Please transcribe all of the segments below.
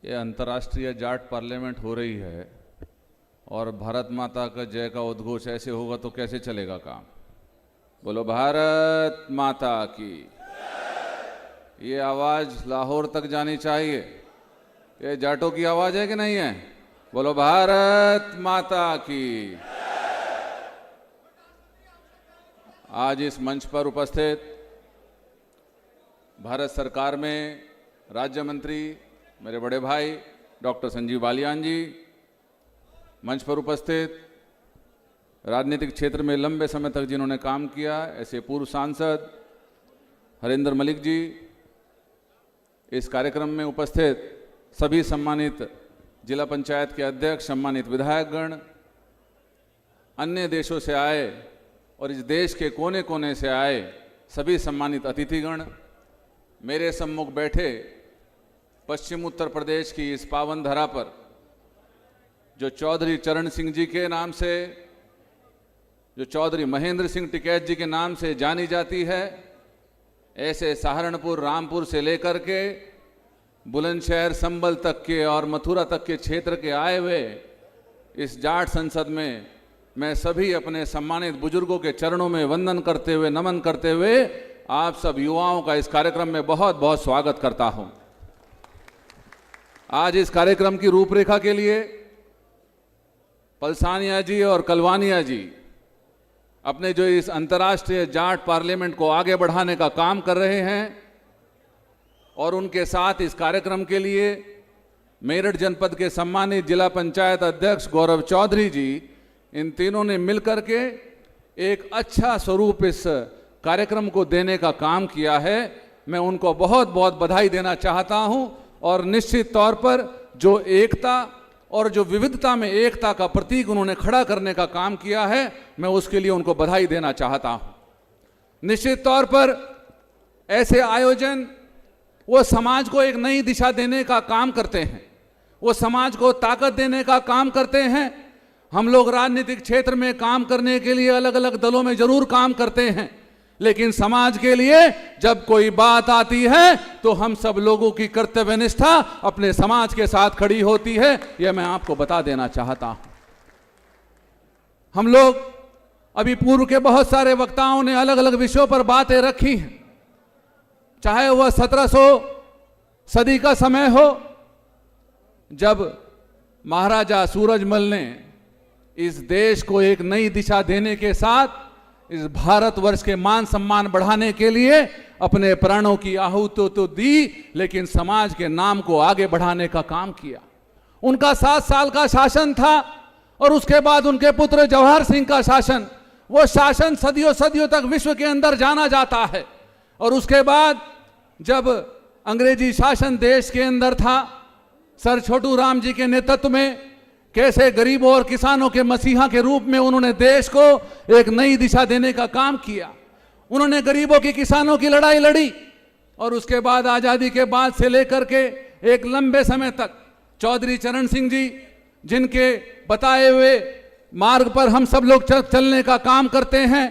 ये अंतर्राष्ट्रीय जाट पार्लियामेंट हो रही है और भारत माता का जय का उद्घोष ऐसे होगा तो कैसे चलेगा काम। बोलो भारत माता की। ये आवाज लाहौर तक जानी चाहिए। ये जाटों की आवाज है कि नहीं है? बोलो भारत माता की। आज इस मंच पर उपस्थित भारत सरकार में राज्य मंत्री मेरे बड़े भाई डॉक्टर संजीव बालियान जी, मंच पर उपस्थित राजनीतिक क्षेत्र में लंबे समय तक जिन्होंने काम किया ऐसे पूर्व सांसद हरिंदर मलिक जी, इस कार्यक्रम में उपस्थित सभी सम्मानित जिला पंचायत के अध्यक्ष, सम्मानित विधायकगण, अन्य देशों से आए और इस देश के कोने कोने से आए सभी सम्मानित अतिथिगण, मेरे सम्मुख बैठे पश्चिम उत्तर प्रदेश की इस पावन धरा पर जो चौधरी चरण सिंह जी के नाम से, जो चौधरी महेंद्र सिंह टिकैत जी के नाम से जानी जाती है, ऐसे सहारनपुर, रामपुर से लेकर के बुलंदशहर, संभल तक के और मथुरा तक के क्षेत्र के आए हुए इस जाट संसद में मैं सभी अपने सम्मानित बुजुर्गों के चरणों में वंदन करते हुए, नमन करते हुए आप सब युवाओं का इस कार्यक्रम में बहुत बहुत स्वागत करता हूं। आज इस कार्यक्रम की रूपरेखा के लिए पलसानिया जी और कलवानिया जी अपने जो इस अंतर्राष्ट्रीय जाट पार्लियामेंट को आगे बढ़ाने का काम कर रहे हैं और उनके साथ इस कार्यक्रम के लिए मेरठ जनपद के सम्मानित जिला पंचायत अध्यक्ष गौरव चौधरी जी, इन तीनों ने मिलकर के एक अच्छा स्वरूप इस कार्यक्रम को देने का काम किया है। मैं उनको बहुत बहुत बधाई देना चाहता हूं और निश्चित तौर पर जो एकता और जो विविधता में एकता का प्रतीक उन्होंने खड़ा करने का काम किया है, मैं उसके लिए उनको बधाई देना चाहता हूं। निश्चित तौर पर ऐसे आयोजन वो समाज को एक नई दिशा देने का काम करते हैं, वो समाज को ताकत देने का काम करते हैं। हम लोग राजनीतिक क्षेत्र में काम करने के लिए अलग अलग दलों में जरूर काम करते हैं, लेकिन समाज के लिए जब कोई बात आती है तो हम सब लोगों की कर्तव्यनिष्ठा अपने समाज के साथ खड़ी होती है। यह मैं आपको बता देना चाहता हूं। हम लोग अभी पूर्व के बहुत सारे वक्ताओं ने अलग अलग विषयों पर बातें रखी हैं, चाहे वह 1700 सदी का समय हो जब महाराजा सूरजमल ने इस देश को एक नई दिशा देने के साथ इस भारतवर्ष के मान सम्मान बढ़ाने के लिए अपने प्राणों की आहुति तो दी, लेकिन समाज के नाम को आगे बढ़ाने का काम किया। उनका 7 साल का शासन था और उसके बाद उनके पुत्र जवाहर सिंह का शासन, वो शासन सदियों सदियों तक विश्व के अंदर जाना जाता है। और उसके बाद जब अंग्रेजी शासन देश के अंदर था, सर छोटू राम जी के नेतृत्व में कैसे गरीबों और किसानों के मसीहा के रूप में उन्होंने देश को एक नई दिशा देने का काम किया। उन्होंने गरीबों की, किसानों की लड़ाई लड़ी और उसके बाद आज़ादी के बाद से लेकर के एक लंबे समय तक चौधरी चरण सिंह जी, जिनके बताए हुए मार्ग पर हम सब लोग चलने का काम करते हैं,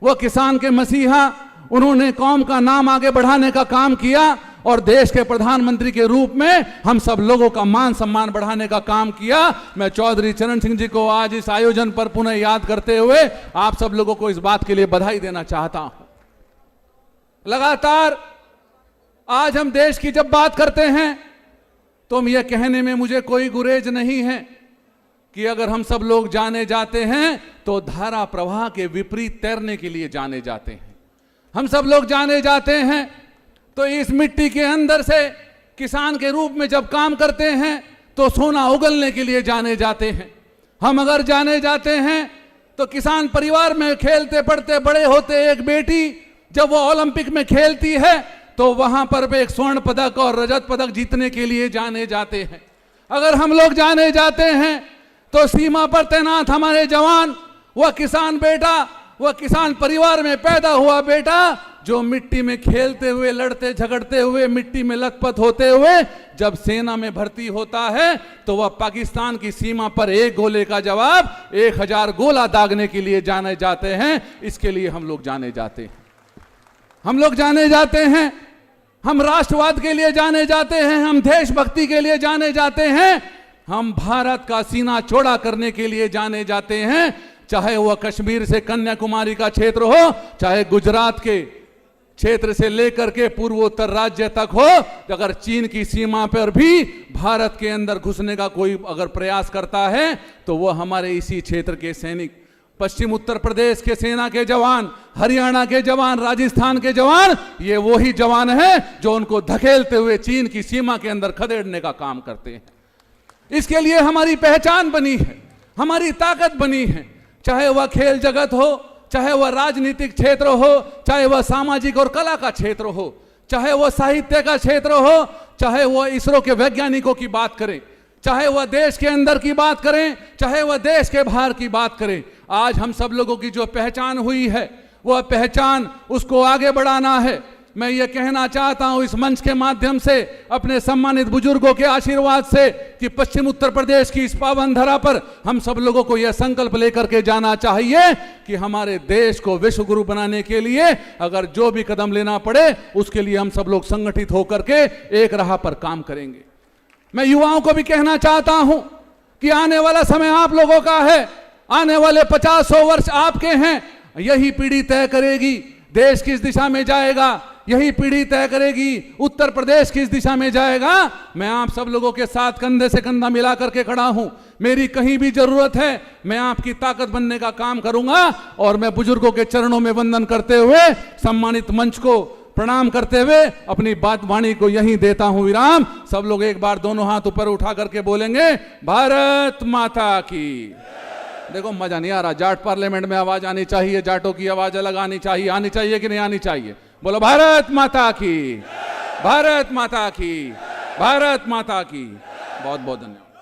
वो किसान के मसीहा, उन्होंने कौम का नाम आगे बढ़ाने का काम किया और देश के प्रधानमंत्री के रूप में हम सब लोगों का मान सम्मान बढ़ाने का काम किया। मैं चौधरी चरण सिंह जी को आज इस आयोजन पर पुनः याद करते हुए आप सब लोगों को इस बात के लिए बधाई देना चाहता हूं। लगातार आज हम देश की जब बात करते हैं तो यह कहने में मुझे कोई गुरेज नहीं है कि अगर हम सब लोग जाने जाते हैं तो धारा प्रवाह के विपरीत तैरने के लिए जाने जाते हैं। हम सब लोग जाने जाते हैं तो इस मिट्टी के अंदर से किसान के रूप में जब काम करते हैं तो सोना उगलने के लिए जाने जाते हैं। हम अगर जाने जाते हैं तो किसान परिवार में खेलते पढ़ते बड़े होते एक बेटी जब वो ओलंपिक में खेलती है तो वहां पर भी एक स्वर्ण पदक और रजत पदक जीतने के लिए जाने जाते हैं। अगर हम लोग जाने जाते हैं तो सीमा पर तैनात हमारे जवान, वह किसान बेटा, वह किसान परिवार में पैदा हुआ बेटा जो मिट्टी में खेलते हुए, लड़ते झगड़ते हुए, मिट्टी में लथपथ होते हुए जब सेना में भर्ती होता है तो वह पाकिस्तान की सीमा पर एक गोले का जवाब 1000 गोला दागने के लिए जाने जाते हैं। इसके लिए हम लोग जाने जाते हैं। हम लोग जाने जाते हैं हम राष्ट्रवाद के लिए जाने जाते हैं, हम देशभक्ति के लिए जाने जाते हैं, हम भारत का सीना चौड़ा करने के लिए जाने जाते हैं। चाहे वह कश्मीर से कन्याकुमारी का क्षेत्र हो, चाहे गुजरात के क्षेत्र से लेकर के पूर्वोत्तर राज्य तक हो, अगर चीन की सीमा पर भी भारत के अंदर घुसने का कोई अगर प्रयास करता है तो वह हमारे इसी क्षेत्र के सैनिक, पश्चिम उत्तर प्रदेश के सेना के जवान, हरियाणा के जवान, राजस्थान के जवान, ये वही जवान हैं जो उनको धकेलते हुए चीन की सीमा के अंदर खदेड़ने का काम करते हैं। इसके लिए हमारी पहचान बनी है, हमारी ताकत बनी है। चाहे वह खेल जगत हो, चाहे वह राजनीतिक क्षेत्र हो, चाहे वह सामाजिक और कला का क्षेत्र हो, चाहे वह साहित्य का क्षेत्र हो, चाहे वह इसरो के वैज्ञानिकों की बात करें, चाहे वह देश के अंदर की बात करें, चाहे वह देश के बाहर की बात करें। आज हम सब लोगों की जो पहचान हुई है, वह पहचान उसको आगे बढ़ाना है। मैं ये कहना चाहता हूं इस मंच के माध्यम से, अपने सम्मानित बुजुर्गों के आशीर्वाद से, कि पश्चिम उत्तर प्रदेश की इस पावन धरा पर हम सब लोगों को यह संकल्प लेकर के जाना चाहिए कि हमारे देश को विश्व गुरु बनाने के लिए अगर जो भी कदम लेना पड़े, उसके लिए हम सब लोग संगठित होकर के एक राह पर काम करेंगे। मैं युवाओं को भी कहना चाहता हूं कि आने वाला समय आप लोगों का है, आने वाले 50-100 वर्ष आपके हैं। यही पीढ़ी तय करेगी देश किस दिशा में जाएगा, यही पीढ़ी तय करेगी उत्तर प्रदेश किस दिशा में जाएगा। मैं आप सब लोगों के साथ कंधे से कंधा मिला करके खड़ा हूं। मेरी कहीं भी जरूरत है, मैं आपकी ताकत बनने का काम करूंगा। और मैं बुजुर्गों के चरणों में वंदन करते हुए, सम्मानित मंच को प्रणाम करते हुए अपनी बात वाणी को यहीं देता हूं विराम। सब लोग एक बार दोनों हाथ ऊपर उठा करके बोलेंगे, भारत माता की। देखो मजा नहीं आ रहा, जाट पार्लियामेंट में आवाज आनी चाहिए, जाटों की आवाज अलग आनी चाहिए कि नहीं आनी चाहिए? बोलो भारत माता की, भारत माता की, भारत माता की। बहुत बहुत धन्यवाद।